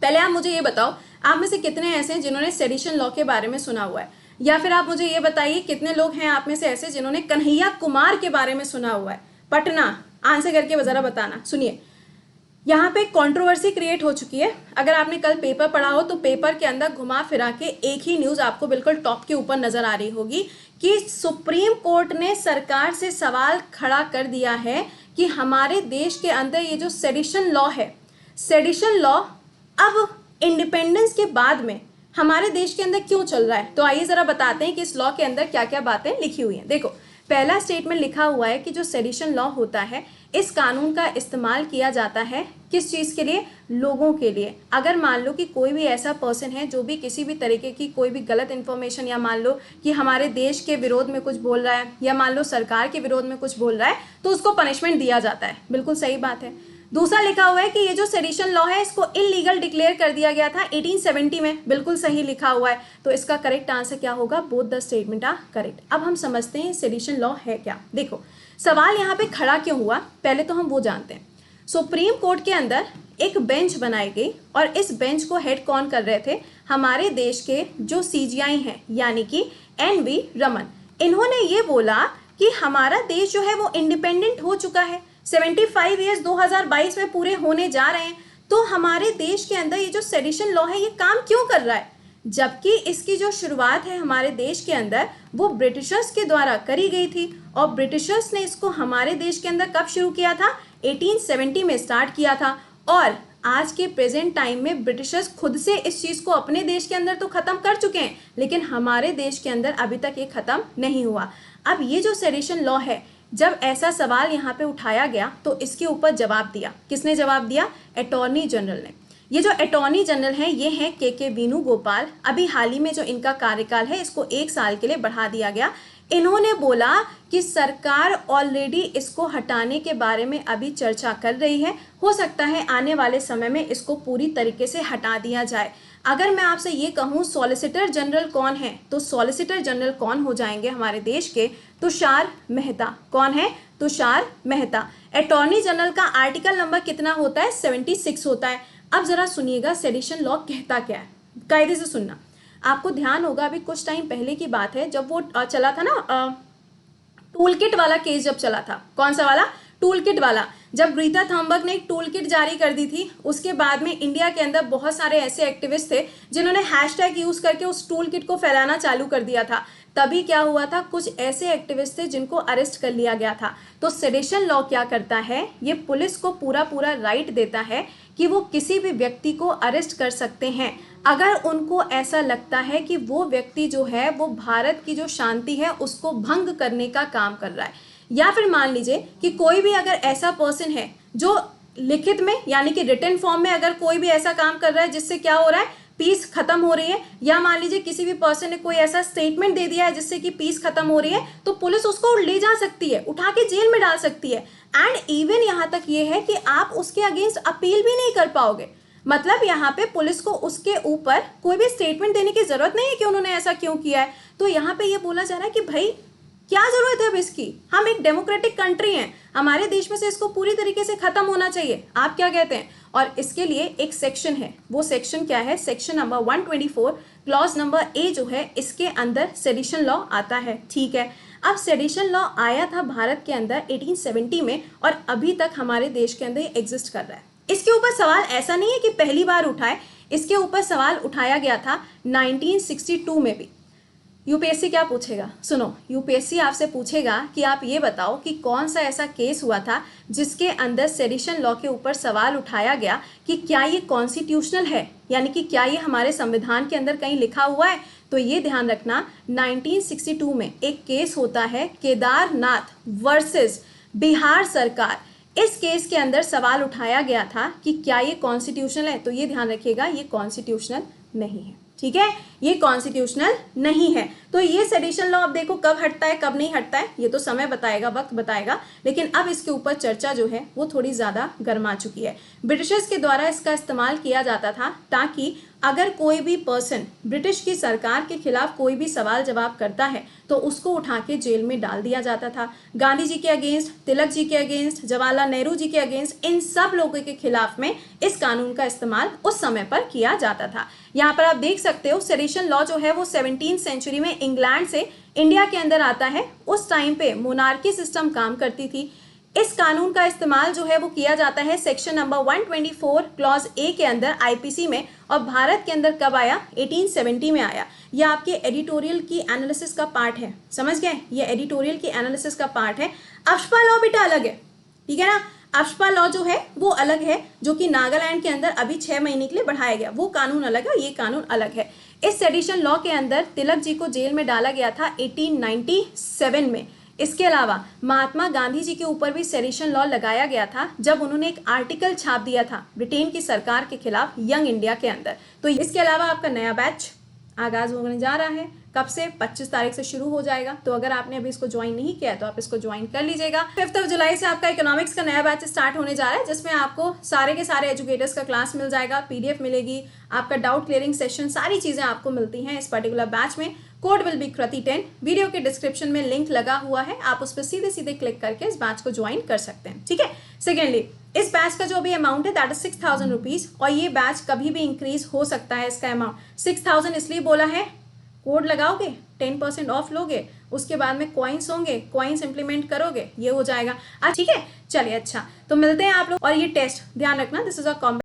पहले आप मुझे ये बताओ, आप में से कितने ऐसे हैं जिन्होंने सेडिशन लॉ के बारे में सुना हुआ है, या फिर आप मुझे ये बताइए कितने लोग हैं आप में से ऐसे जिन्होंने कन्हैया कुमार के बारे में सुना हुआ है। पटना, आंसर करके जरा बताना। सुनिए, यहाँ पे कंट्रोवर्सी क्रिएट हो चुकी है। अगर आपने कल पेपर पढ़ा हो तो पेपर के अंदर घुमा फिरा के एक ही न्यूज आपको बिल्कुल टॉप के ऊपर नजर आ रही होगी कि सुप्रीम कोर्ट ने सरकार से सवाल खड़ा कर दिया है कि हमारे देश के अंदर ये जो सेडिशन लॉ है, सेडिशन लॉ अब इंडिपेंडेंस के बाद में हमारे देश के अंदर क्यों चल रहा है। तो आइए जरा बताते हैं कि इस लॉ के अंदर क्या क्या बातें लिखी हुई हैं। देखो, पहला स्टेटमेंट लिखा हुआ है कि जो सेडिशन लॉ होता है, इस कानून का इस्तेमाल किया जाता है किस चीज के लिए? लोगों के लिए। अगर मान लो कि कोई भी ऐसा पर्सन है जो भी किसी भी तरीके की कोई भी गलत इंफॉर्मेशन, या मान लो कि हमारे देश के विरोध में कुछ बोल रहा है, या मान लो सरकार के विरोध में कुछ बोल रहा है, तो उसको पनिशमेंट दिया जाता है। बिल्कुल सही बात है। दूसरा लिखा हुआ है कि ये जो सेडिशन लॉ है इसको इलीगल डिक्लेयर कर दिया गया था 1870 में। बिल्कुल सही लिखा हुआ है। तो इसका करेक्ट आंसर क्या होगा? Both the statement are correct. अब हम समझते हैं सेडिशन लॉ है क्या। देखो, सवाल यहाँ पे खड़ा क्यों हुआ, पहले तो हम वो जानते हैं। सुप्रीम कोर्ट के अंदर एक बेंच बनाई गई और इस बेंच को हेड कौन कर रहे थे? हमारे देश के जो सीजीआई हैं, यानी कि एन.वी. रमन। इन्होंने ये बोला कि हमारा देश जो है वो इंडिपेंडेंट हो चुका है, 75 ईयर्स 2022 में पूरे होने जा रहे हैं, तो हमारे देश के अंदर ये जो सेडिशन लॉ है ये काम क्यों कर रहा है? जबकि इसकी जो शुरुआत है हमारे देश के अंदर वो ब्रिटिशर्स के द्वारा करी गई थी, और ब्रिटिशर्स ने इसको हमारे देश के अंदर कब शुरू किया था? 1870 में स्टार्ट किया था। और आज के प्रेजेंट टाइम में ब्रिटिशर्स खुद से इस चीज को अपने देश के अंदर तो खत्म कर चुके हैं, लेकिन हमारे देश के अंदर अभी तक ये खत्म नहीं हुआ। अब ये जो सेडिशन लॉ है, जब ऐसा सवाल यहाँ पे उठाया गया तो इसके ऊपर जवाब दिया। किसने जवाब दिया? अटॉर्नी जनरल ने। ये जो अटॉर्नी जनरल हैं ये हैं के वेणुगोपाल। अभी हाल ही में जो इनका कार्यकाल है इसको 1 साल के लिए बढ़ा दिया गया। इन्होंने बोला कि सरकार ऑलरेडी इसको हटाने के बारे में अभी चर्चा कर रही है, हो सकता है आने वाले समय में इसको पूरी तरीके से हटा दिया जाए। अगर मैं आपसे ये कहूँ सॉलिसिटर जनरल कौन है, तो सॉलिसिटर जनरल कौन हो जाएंगे हमारे देश के? तुषार मेहता। कौन है? तुषार मेहता। अटॉर्नी जनरल का आर्टिकल नंबर कितना होता है? 76 होता है। अब जरा सुनिएगा सेडिशन लॉ कहता क्या है, कायदे से सुनना। आपको ध्यान होगा अभी कुछ टाइम पहले की बात है जब वो चला था ना टूल किट वाला केस, जब चला था। कौन सा वाला? टूल किट वाला। जब ग्रेटा थनबर्ग ने एक टूल किट जारी कर दी थी, उसके बाद में इंडिया के अंदर बहुत सारे ऐसे एक्टिविस्ट थे जिन्होंने हैशटैग यूज करके उस टूल किट को फैलाना चालू कर दिया था। तभी क्या हुआ था, कुछ ऐसे एक्टिविस्ट थे जिनको अरेस्ट कर लिया गया था। तो सेडिशन लॉ क्या करता है, ये पुलिस को पूरा पूरा राइट देता है कि वो किसी भी व्यक्ति को अरेस्ट कर सकते हैं अगर उनको ऐसा लगता है कि वो व्यक्ति जो है वो भारत की जो शांति है उसको भंग करने का काम कर रहा है। या फिर मान लीजिए कि कोई भी अगर ऐसा पर्सन है जो लिखित में यानी कि रिटन फॉर्म में अगर कोई भी ऐसा काम कर रहा है जिससे क्या हो रहा है, पीस खत्म हो रही है, या मान लीजिए किसी भी पर्सन ने कोई ऐसा स्टेटमेंट दे दिया है जिससे कि पीस खत्म हो रही है, तो पुलिस उसको ले जा सकती है, उठा के जेल में डाल सकती है। एंड इवन यहाँ तक ये है कि आप उसके अगेंस्ट अपील भी नहीं कर पाओगे। मतलब यहाँ पे पुलिस को उसके ऊपर कोई भी स्टेटमेंट देने की जरूरत नहीं है कि उन्होंने ऐसा क्यों किया है। तो यहाँ पे ये बोला जा रहा है कि भाई क्या जरूरत है अब इसकी, हम एक डेमोक्रेटिक कंट्री हैं, हमारे देश में से इसको पूरी तरीके से खत्म होना चाहिए। आप क्या कहते हैं? और इसके लिए एक सेक्शन है, वो सेक्शन क्या है? Section number 124 clause number A जो है इसके अंदर सेडिशन लॉ आता है। ठीक है, अब सेडिशन लॉ आया था भारत के अंदर 1870 में और अभी तक हमारे देश के अंदर एग्जिस्ट कर रहा है। इसके ऊपर सवाल ऐसा नहीं है कि पहली बार उठाए, इसके ऊपर सवाल उठाया गया था 1962 में भी। यूपीएससी क्या पूछेगा? सुनो, यूपीएससी आपसे पूछेगा कि आप ये बताओ कि कौन सा ऐसा केस हुआ था जिसके अंदर सेडिशन लॉ के ऊपर सवाल उठाया गया कि क्या ये कॉन्स्टिट्यूशनल है, यानी कि क्या ये हमारे संविधान के अंदर कहीं लिखा हुआ है। तो ये ध्यान रखना 1962 में एक केस होता है केदारनाथ वर्सेस बिहार सरकार। इस केस के अंदर सवाल उठाया गया था कि क्या ये कॉन्स्टिट्यूशनल है। तो ये ध्यान रखिएगा ये कॉन्स्टिट्यूशनल नहीं है। ठीक है, ये कॉन्स्टिट्यूशनल नहीं है। तो ये सेडिशन लॉ अब देखो कब हटता है कब नहीं हटता है, ये तो समय बताएगा, वक्त बताएगा, लेकिन अब इसके ऊपर चर्चा जो है वो थोड़ी ज्यादा गर्मा चुकी है। ब्रिटिशर्स के द्वारा इसका इस्तेमाल किया जाता था ताकि अगर कोई भी पर्सन ब्रिटिश की सरकार के खिलाफ कोई भी सवाल जवाब करता है तो उसको उठा के जेल में डाल दिया जाता था। गांधी जी के अगेंस्ट, तिलक जी के अगेंस्ट, जवाहरलाल नेहरू जी के अगेंस्ट, इन सब लोगों के खिलाफ में इस कानून का इस्तेमाल उस समय पर किया जाता था। यहाँ पर आप देख सकते हो सेडिशन लॉ जो है वो 17th सेंचुरी में इंग्लैंड से इंडिया के अंदर आता है। उस टाइम पे मोनार्की सिस्टम काम करती थी। इस कानून का इस्तेमाल जो है वो किया जाता है सेक्शन नंबर 124 क्लॉज ए के अंदर आईपीसी में, और भारत के अंदर कब आया? 1870 में आया। ये आपके एडिटोरियल की एनालिसिस का पार्ट है, समझ गए? ये एडिटोरियल की एनालिसिस का पार्ट है। अफ्स्पा लॉ बेटा अलग है, ठीक है ना? अफ्स्पा लॉ जो है वो अलग है, जो कि नागालैंड के अंदर अभी 6 महीने के लिए बढ़ाया गया। वो कानून अलग है, ये कानून अलग है। इस सेडिशन लॉ के अंदर तिलक जी को जेल में डाला गया था 1897 में। इसके अलावा महात्मा गांधी जी के ऊपर भी सेडिशन लॉ लगाया गया था जब उन्होंने एक आर्टिकल छाप दिया था ब्रिटेन की सरकार के खिलाफ यंग इंडिया के अंदर। तो इसके अलावा आपका नया बैच आगाज होने जा रहा है। कब से? 25 तारीख से शुरू हो जाएगा। तो अगर आपने अभी इसको ज्वाइन नहीं किया है तो आप इसको ज्वाइन कर लीजिएगा। 5 जुलाई से आपका इकोनॉमिक्स का नया बैच स्टार्ट होने जा रहा है, जिसमें आपको सारे के सारे एजुकेटर्स का क्लास मिल जाएगा, पीडीएफ मिलेगी, आपका डाउट क्लियरिंग सेशन, सारी चीजें आपको मिलती हैं इस पर्टिकुलर बैच में। कोड विल बी कृति10। वीडियो के डिस्क्रिप्शन में लिंक लगा हुआ है, आप उस पर सीधे सीधे क्लिक करके इस बैच को ज्वाइन कर सकते हैं, ठीक है? सेकेंडली, इस बैच का जो भी अमाउंट है दैट इज 6000 रुपीज, और ये बैच कभी भी इंक्रीज हो सकता है। इसका अमाउंट 6000 इसलिए बोला है, कोड लगाओगे 10% ऑफ लोगे, उसके बाद में कॉइन्स होंगे, कॉइन्स इंप्लीमेंट करोगे, ये हो जाएगा। ठीक है, चलिए अच्छा, तो मिलते हैं आप लोग। और ये टेस्ट ध्यान रखना, दिस इज अ